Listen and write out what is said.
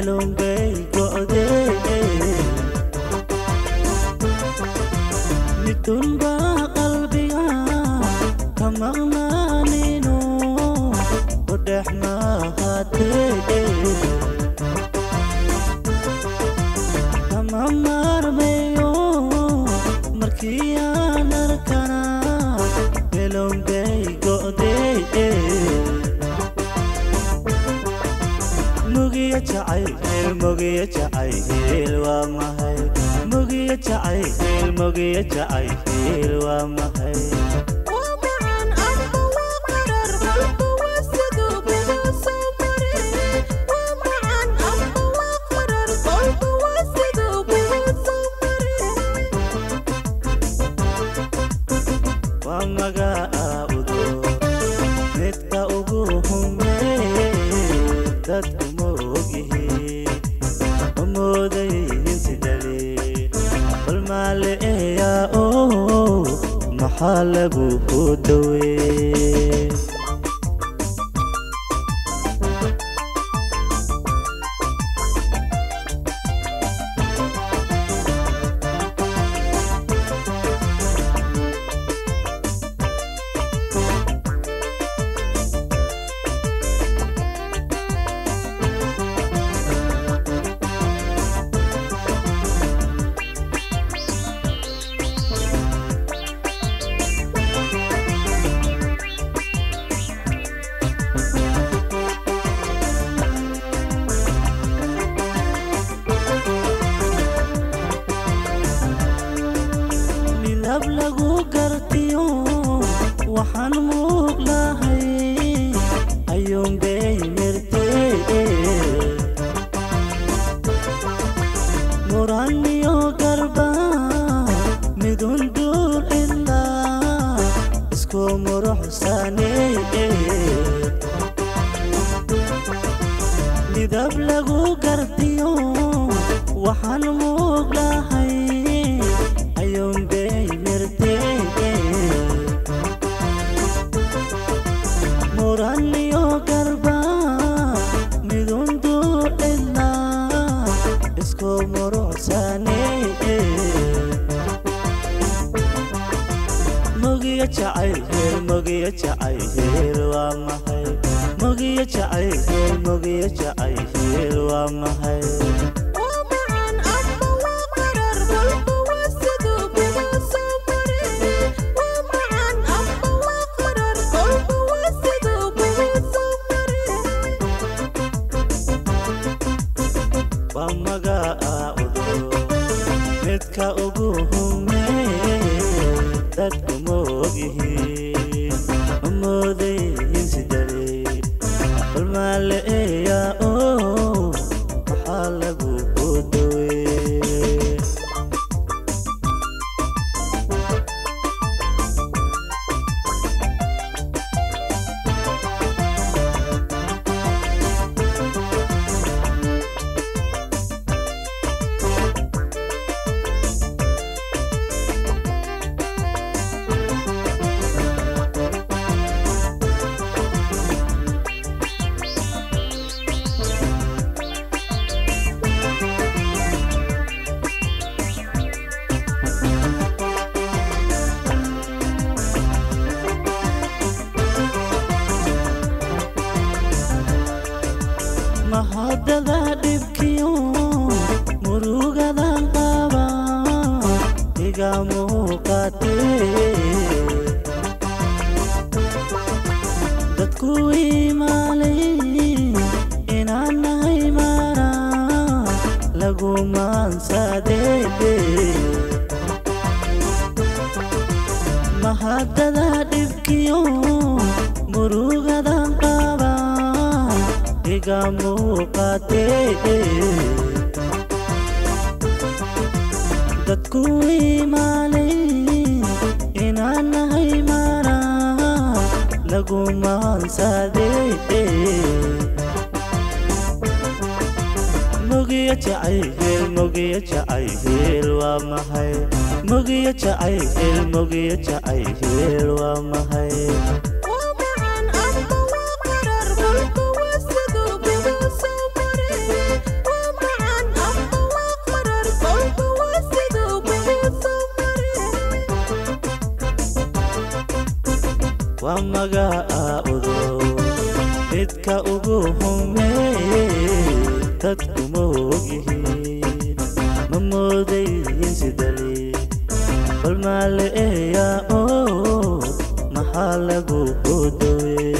melon bay go'de midun ba qalbiga kamaqnaanino wadahna hatee kamamar mayo markiyaan arkana melon bay go'de mugiya jacayl waa mahay mugiya jacayl waa mahay waa magacaabudo midka ugu humee dadku محالبو خدوي lagu gartiyo waxaan muuqlahay ayuun bay mirtee muraniyo garba midun dur ilaa isku muruxsanee midab lagu gartiyo waxaan muuqlahay ayuun bay muraniyo garba midun dur ilaa isku muruxsanee mugiya jacayl waa mahay mugiya jacayl waa mahay midka ugu humee dadku moogyihiin umoodayin sidale balmaaleeya maxaa lagu dawe mahadada dhibkiyo murugadan qaba iga muuqatee dadku imaalay inaan nahay mara lagu maansadee mahadada dhibkiyo murugadan qaba iga muuqatee dadku imaalay inaan nahay mara lagu maansadee mugiya jacayl waa mahay mugiya jacayl waa mahay ومقاعده إدك أبوهم تدكم وجهين ممودين سدلي والمال إيه يا أو محل بودوي